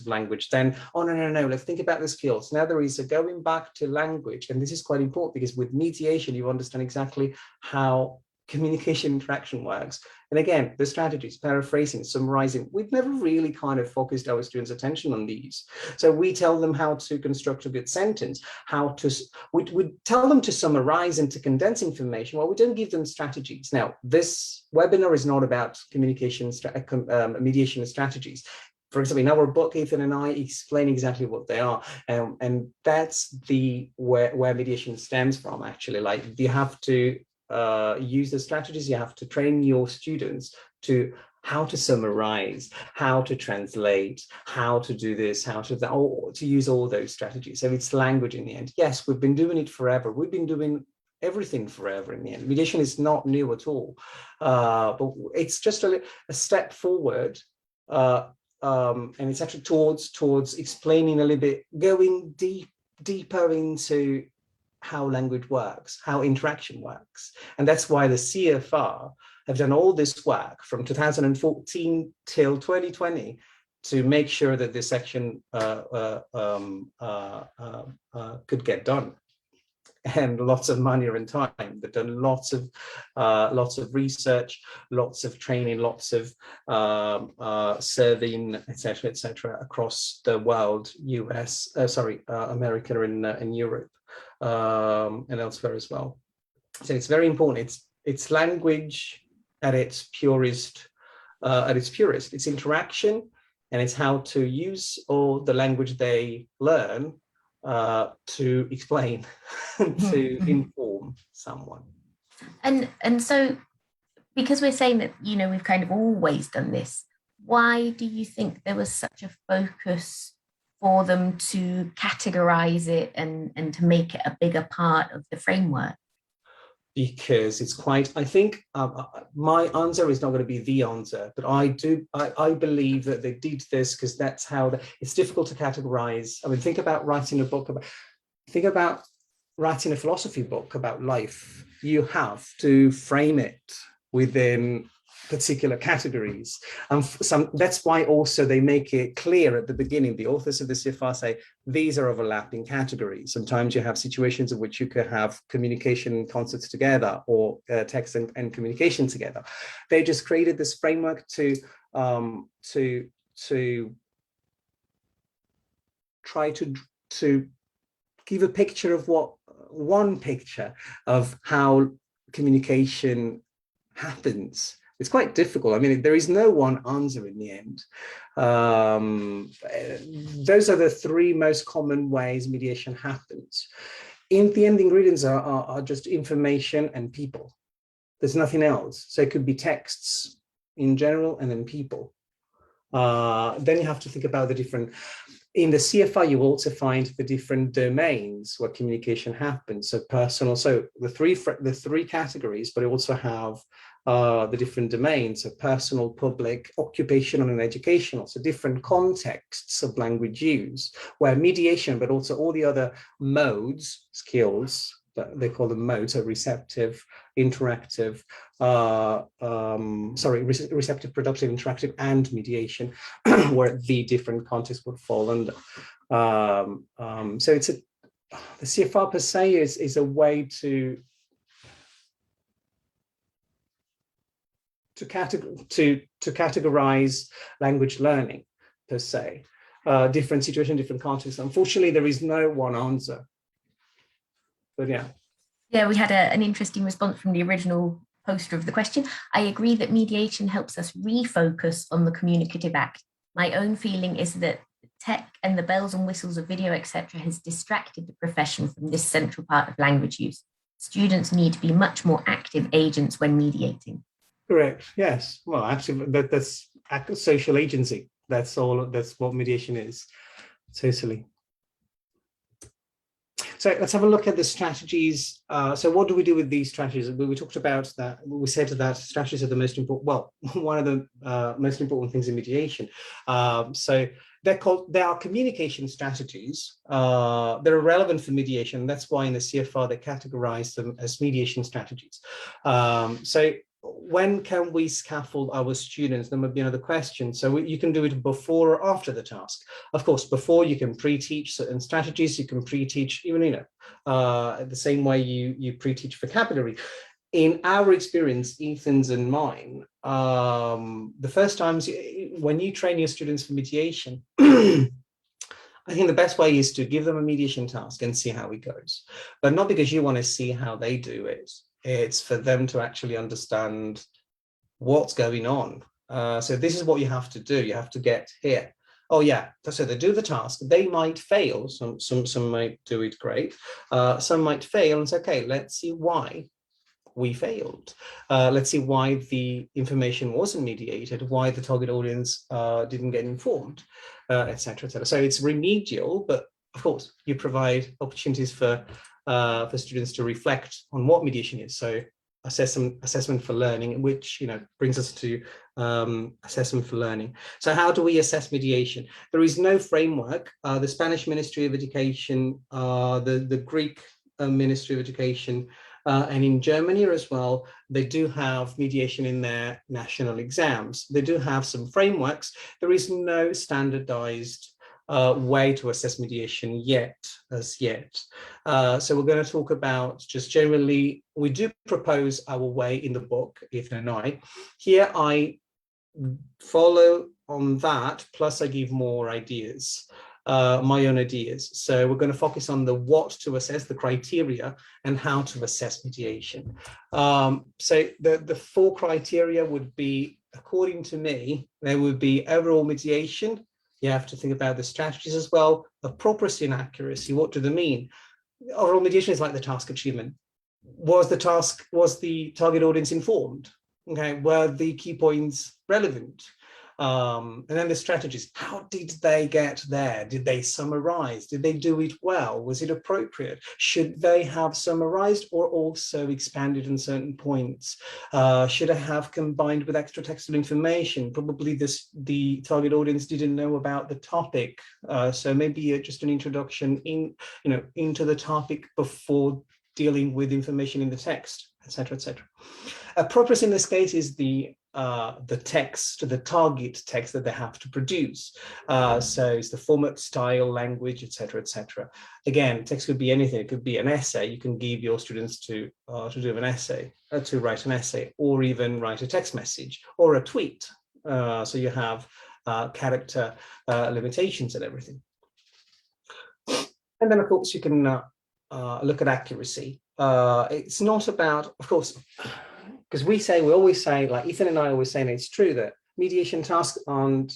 language. Then, oh no, let's think about the skills. Now there is a going back to language, and this is quite important, because with mediation you understand exactly how communication interaction works. And again, the strategies, paraphrasing, summarizing, we've never really kind of focused our students' attention on these. So we tell them how to construct a good sentence, we tell them to summarize and to condense information. Well, we don't give them strategies. Now, this webinar is not about communication, mediation strategies. For example, in our book, Ethan and I explain exactly what they are, and that's where mediation stems from. Actually, like, you have to use the strategies. You have to train your students to how to summarize, how to translate, how to do this, how to that, or to use all those strategies. So it's language in the end. Yes, we've been doing it forever. We've been doing everything forever in the end. Mediation is not new at all, but it's just a step forward, and it's actually towards explaining a little bit, going deeper into how language works, how interaction works. And that's why the CFR have done all this work from 2014 till 2020 to make sure that this section could get done. And lots of money and time. They've done lots of research, lots of training, lots of serving, etc., across the world, America and Europe, and elsewhere as well. So it's very important. It's language at its purest. It's interaction, and it's how to use all the language they learn to explain, to inform someone. And so, because we're saying that, we've kind of always done this, why do you think there was such a focus for them to categorize it and to make it a bigger part of the framework? Because it's quite, I think my answer is not going to be the answer, but I believe that they did this because that's how it's difficult to categorize. I mean, think about writing a philosophy book about life. You have to frame it within particular categories, and that's why also they make it clear at the beginning. The authors of the CFR say these are overlapping categories. Sometimes you have situations in which you could have communication concepts together, or text and communication together. They just created this framework to try to give a picture of one picture of how communication happens It's quite difficult. I mean, there is no one answer in the end. Those are the three most common ways mediation happens. In the end, the ingredients are just information and people. There's nothing else. So it could be texts in general and then people. Then you have to think about the different, in the CFR, you also find the different domains where communication happens. So personal, so the three categories, but you also have the different domains, so personal, public, occupational, and educational, so different contexts of language use, where mediation, but also all the other modes, skills, they call them modes, so receptive, interactive, receptive, productive, interactive, and mediation, where the different contexts would fall under. So it's the CFR per se is a way to categorize language learning per se, different situation, different contexts. Unfortunately, there is no one answer. But yeah. Yeah, we had an interesting response from the original poster of the question. I agree that mediation helps us refocus on the communicative act. My own feeling is that tech and the bells and whistles of video, etc., has distracted the profession from this central part of language use. Students need to be much more active agents when mediating. Correct. Yes. Well, actually, that's social agency. That's all. That's what mediation is. Totally. So let's have a look at the strategies. So what do we do with these strategies? We talked about that. We said that strategies are the most important. Well, one of the most important things in mediation. So they are communication strategies. They're relevant for mediation. That's why in the CFR they categorize them as mediation strategies. So when can we scaffold our students? There might be another question. So you can do it before or after the task. Of course, before you can pre-teach certain strategies, you can pre-teach even, the same way you pre-teach vocabulary. In our experience, Ethan's and mine, the first times when you train your students for mediation, I think the best way is to give them a mediation task and see how it goes, but not because you want to see how they do it. It's for them to actually understand what's going on. So this is what you have to do. You have to get here. Oh yeah, so they do the task. They might fail. Some might do it great. Some might fail and say, okay, let's see why we failed. Let's see why the information wasn't mediated, why the target audience didn't get informed, etc., etc. So it's remedial, but of course you provide opportunities for students to reflect on what mediation is. So assessment for learning, which brings us to assessment for learning. So how do we assess mediation? There is no framework. The Spanish Ministry of Education, the Greek Ministry of Education, and in Germany as well, they do have mediation in their national exams. They do have some frameworks. There is no standardized way to assess mediation as yet. So we're going to talk about just generally, we do propose our way in the book, Ethan and I. Here I follow on that, plus I give more ideas. My own ideas. So we're going to focus on the what to assess, the criteria, and how to assess mediation. So the four criteria would be, according to me, there would be overall mediation. You have to think about the strategies as well, appropriacy and accuracy. What do they mean? Overall mediation is like the task achievement. Was the target audience informed? Okay, were the key points relevant? And then the strategies, how did they get there? Did they summarize? Did they do it well? Was it appropriate? Should they have summarized or also expanded on certain points? Should I have combined with extra textual information? Probably the target audience didn't know about the topic. So maybe just an introduction into the topic before dealing with information in the text, etc., etc. Appropriacy in this case is the text, the target text that they have to produce. So it's the format, style, language, etc., etc. Again, text could be anything. It could be an essay. You can give your students to do an essay, to write an essay, or even write a text message or a tweet. So you have character limitations and everything. And then, of course, you can look at accuracy. It's not about, of course, because we always say, like Ethan and I always say, and it's true, that mediation tasks aren't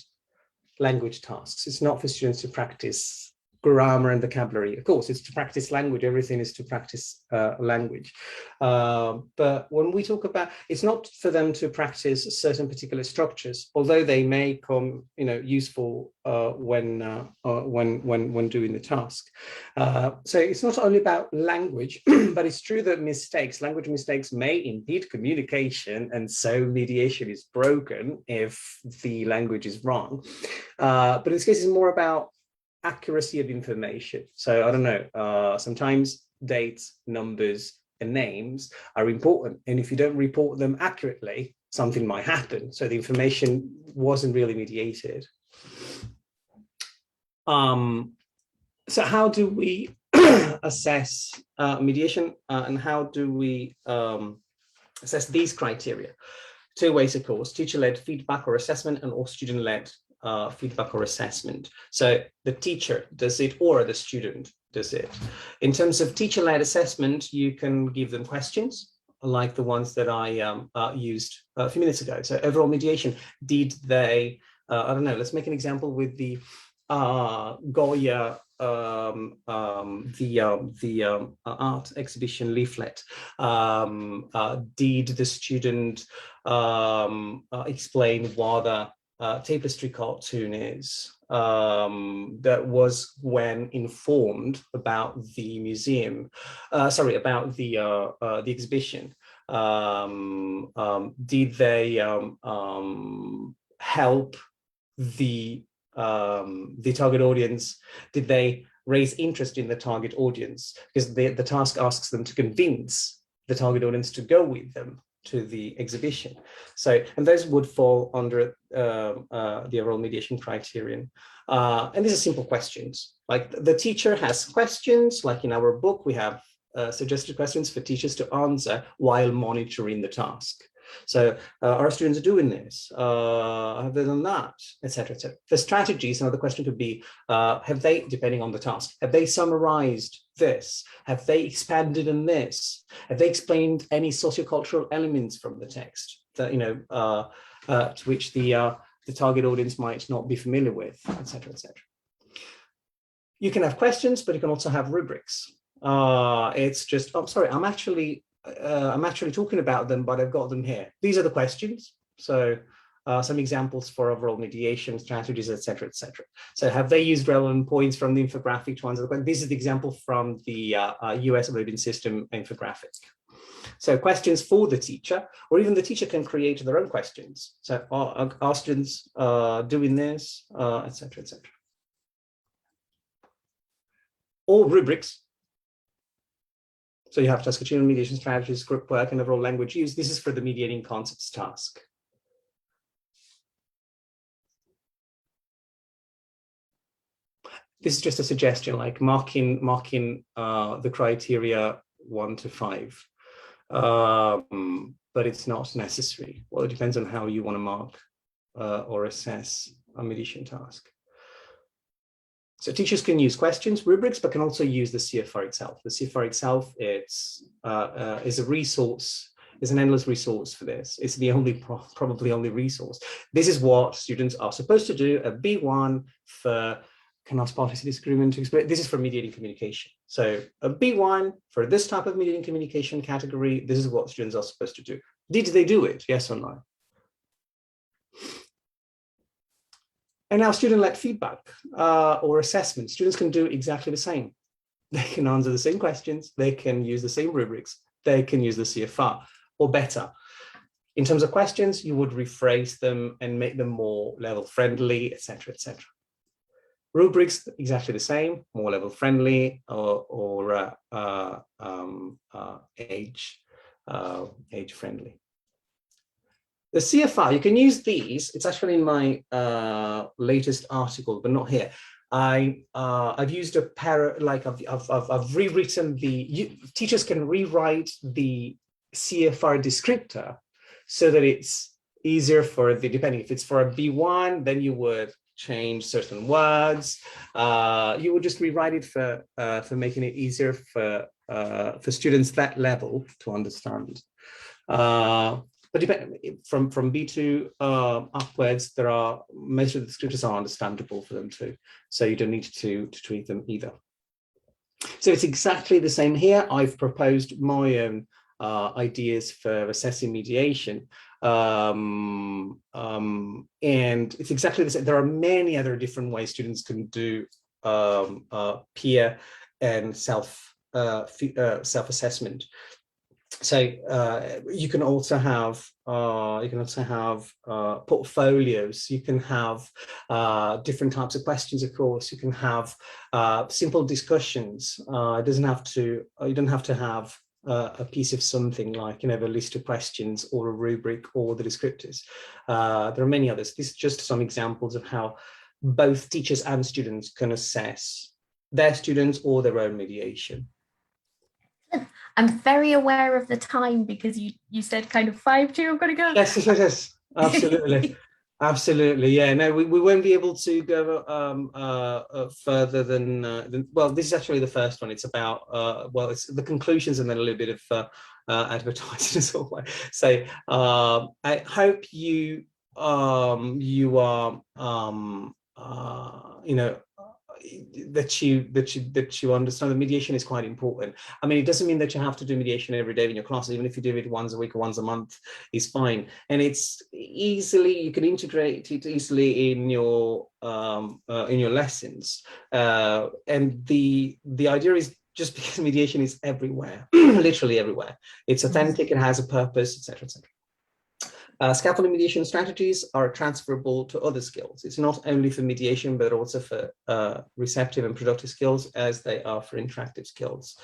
language tasks. It's not for students to practice grammar and vocabulary. Of course, it's to practice language. Everything is to practice language. But when we talk about, it's not for them to practice certain particular structures, although they may come, useful when doing the task. So it's not only about language, but it's true that language mistakes may impede communication, and so mediation is broken if the language is wrong. But in this case, it's more about accuracy of information. So I don't know, sometimes dates, numbers, and names are important. And if you don't report them accurately, something might happen. So the information wasn't really mediated. So how do we assess mediation, and how do we assess these criteria? Two ways, of course: teacher-led feedback or assessment, and or student-led feedback or assessment. So the teacher does it or the student does it. In terms of teacher-led assessment, you can give them questions like the ones that I used a few minutes ago. So overall mediation, did they, I don't know, let's make an example with the Goya, art exhibition leaflet. Did the student explain what a tapestry cartoon is? That was when informed about the museum, about the exhibition. Did they help the target audience? Did they raise interest in the target audience? Because the task asks them to convince the target audience to go with them to the exhibition. So, and those would fall under the overall mediation criterion. And these are simple questions. Like the teacher has questions, like in our book, we have suggested questions for teachers to answer while monitoring the task. So our students are doing this, have they done that, etc., etc. For strategies, another question could be, have they, depending on the task, have they summarized this? Have they expanded on this? Have they explained any sociocultural elements from the text that, to which the target audience might not be familiar with, etc., etc. You can have questions, but you can also have rubrics. It's just, oh, sorry, I'm actually talking about them, but I've got them here. These are the questions. So some examples for overall mediation strategies, etc., etc. So have they used relevant points from the infographic to answer the question? This is the example from the US voting system infographic. So questions for the teacher, or even the teacher can create their own questions. So are students doing this, etc., etc. Or rubrics. So you have task-achievement, mediation strategies, group work, and overall language use. This is for the mediating concepts task. This is just a suggestion, like marking the criteria 1 to 5. But it's not necessary. Well, it depends on how you want to mark or assess a mediation task. So teachers can use questions, rubrics, but can also use the CFR itself. The CFR itself is a resource, is an endless resource for this. It's the only, probably only resource. This is what students are supposed to do at B1 for, can ask policy disagreement to explain. This is for mediating communication. So a B1 for this type of mediating communication category, this is what students are supposed to do. Did they do it? Yes or no? And now student-led feedback or assessment. Students can do exactly the same. They can answer the same questions. They can use the same rubrics. They can use the CFR, or better. In terms of questions, you would rephrase them and make them more level-friendly, etc., etc. Rubrics, exactly the same, more level-friendly or age-friendly. The CFR, you can use these. It's actually in my latest article, but not here. I've used I've rewritten teachers can rewrite the CFR descriptor so that it's easier for depending if it's for a B1, then you would change certain words. You would just rewrite it for making it easier for students that level to understand. But from B2 upwards, most of the scriptures are understandable for them too, so you don't need to treat them either. So it's exactly the same here. I've proposed my own ideas for assessing mediation, and it's exactly the same. There are many other different ways students can do peer and self-assessment. So you can also have portfolios. You can have different types of questions. Of course, you can have simple discussions. You don't have to have a piece of something like, a list of questions or a rubric or the descriptors. There are many others. These are just some examples of how both teachers and students can assess their students or their own mediation. I'm very aware of the time because you said kind of 5-2, I've got to go. Yes, absolutely. Absolutely, yeah. No, we won't be able to go further than well, this is actually the first one. It's about well, it's the conclusions and then a little bit of advertising as well. So I hope you are that you understand that mediation is quite important. I mean, it doesn't mean that you have to do mediation every day in your class. Even if you do it once a week or once a month is fine, and you can integrate it easily in your lessons. And the idea is, just because mediation is everywhere, literally everywhere, it's authentic, it has a purpose, etc., etc. Scaffolding mediation strategies are transferable to other skills. It's not only for mediation, but also for receptive and productive skills, as they are for interactive skills.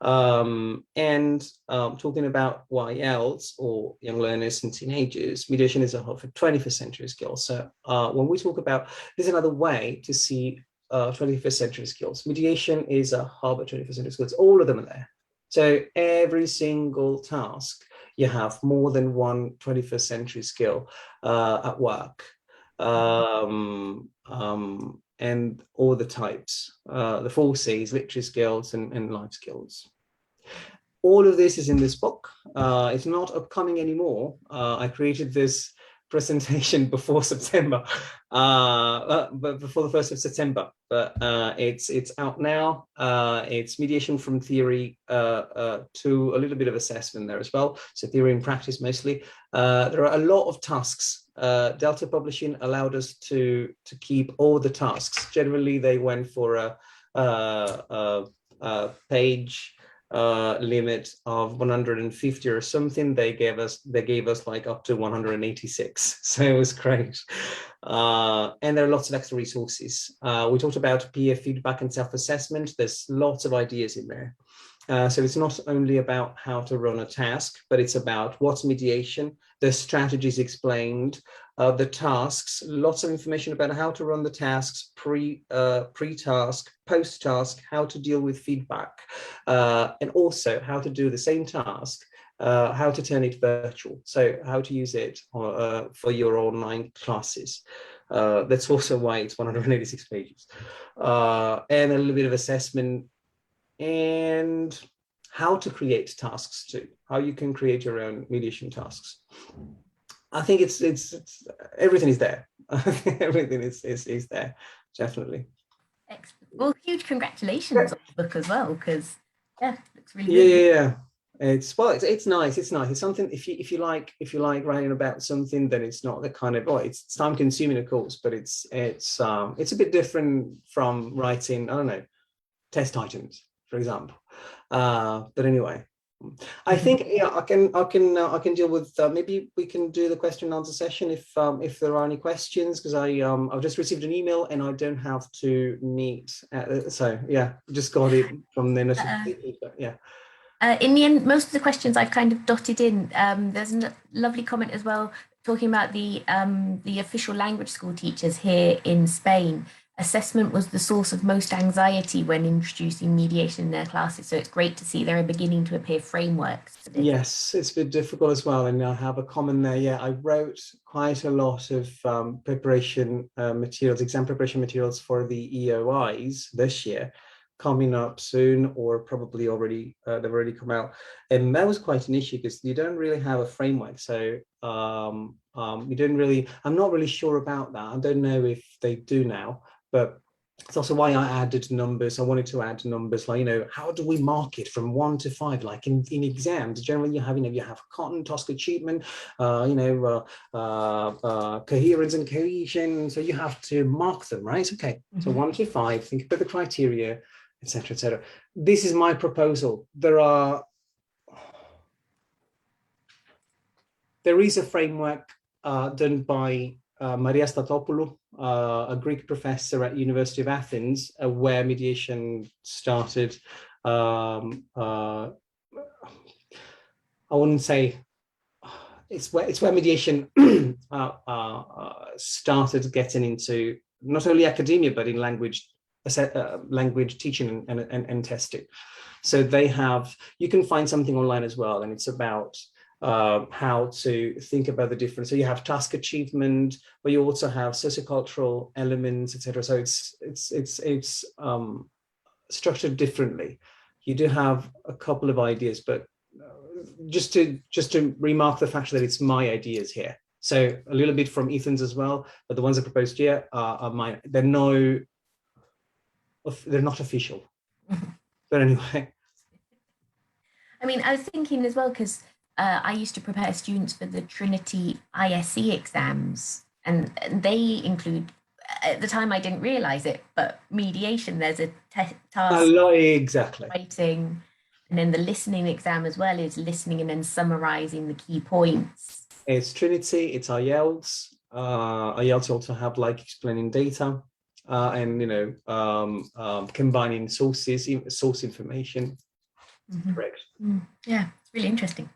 Talking about YLs, or young learners and teenagers, mediation is a hub for 21st century skills. So when we talk about, there's another way to see 21st century skills. Mediation is a hub of 21st century skills. All of them are there. So every single task, you have more than one 21st century skill at work, and all the types, the 4 C's, literary skills and life skills. All of this is in this book. It's not upcoming anymore. I created this presentation before September, but before the 1st of September, but it's out now. It's mediation from theory to a little bit of assessment there as well. So theory and practice mostly. There are a lot of tasks. Delta Publishing allowed us to keep all the tasks. Generally, they went for a page limit of 150 or something. They gave us like up to 186, so it was great. And there are lots of extra resources. We talked about peer feedback and self-assessment. There's lots of ideas in there. So it's not only about how to run a task, but it's about what's mediation, the strategies explained, the tasks, lots of information about how to run the tasks, pre-task, post-task, how to deal with feedback, and also how to do the same task, how to turn it virtual. So how to use it for your online classes. That's also why it's 186 pages. And a little bit of assessment, and how to create tasks too, how you can create your own mediation tasks. I think it's everything is there. Everything is there, definitely. Excellent. Well, huge congratulations on the book as well, because yeah, it looks really good. Yeah. It's nice. It's something, if you like writing about something, then it's not the kind of, it's time consuming, of course, but it's a bit different from writing, I don't know, test items, for example. But anyway, I think I can deal with. Maybe we can do the question and answer session if there are any questions, because I've just received an email and I don't have to meet. So yeah, just got it from the notification. Yeah. In the end, most of the questions I've kind of dotted in. There's a lovely comment as well talking about the official language school teachers here in Spain. assessment was the source of most anxiety when introducing mediation in their classes. So it's great to see there are beginning to appear frameworks for this. Yes, it's been difficult as well, and I have a comment there. Yeah, I wrote quite a lot of preparation materials, exam preparation materials for the EOIs this year, coming up soon, or probably already they've already come out, and that was quite an issue because you don't really have a framework. So you don't really. I'm not really sure about that. I don't know if they do now, but it's also why I added numbers. I wanted to add numbers like, how do we mark it from 1 to 5? Like in exams, generally you have, you have content, task achievement, coherence and cohesion. So you have to mark them, right? Okay. So 1 to 5, think about the criteria, etc., etc. This is my proposal. There is a framework done by Maria Statopoulou, a Greek professor at University of Athens, where mediation started. I wouldn't say it's where mediation started getting into not only academia but in language teaching and testing. So you can find something online as well, and it's about how to think about the difference. So you have task achievement, but you also have sociocultural elements, etc. So it's structured differently. You do have a couple of ideas, but just to remark the fact that it's my ideas here. So a little bit from Ethan's as well, but the ones I proposed here are mine. They're not official. But anyway. I mean, I was thinking as well, because I used to prepare students for the Trinity ISE exams, and they include, at the time I didn't realize it, but mediation, there's a task, exactly, writing, and then the listening exam as well is listening and then summarizing the key points. It's Trinity, it's IELTS. IELTS also have like explaining data and combining source information. Correct. Yeah, it's really interesting.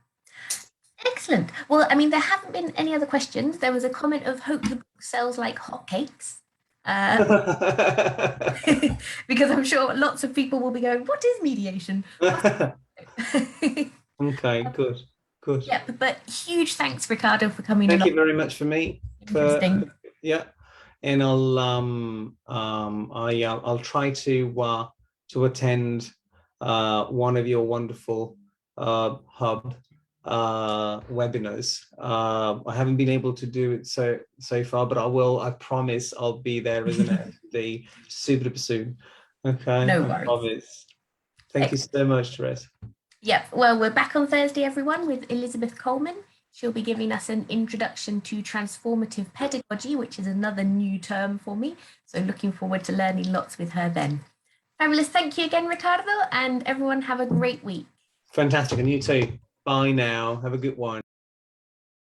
Excellent. Well, I mean, there haven't been any other questions. There was a comment of hope the book sells like hotcakes. Because I'm sure lots of people will be going, what is mediation? Okay, good. Yeah, but huge thanks, Riccardo, for coming. Thank you very much for me. Interesting. Yeah, and I'll try to attend one of your wonderful hub webinars. I haven't been able to do it so far, but I will. I promise I'll be there as an FD super soon. Okay, no worries. I promise. Thank you so much, Therese. Yep. Well, we're back on Thursday, everyone, with Elizabeth Coleman. She'll be giving us an introduction to transformative pedagogy, which is another new term for me. So looking forward to learning lots with her then. Fabulous. Thank you again, Riccardo, and everyone have a great week. Fantastic. And you too. Bye now. Have a good one.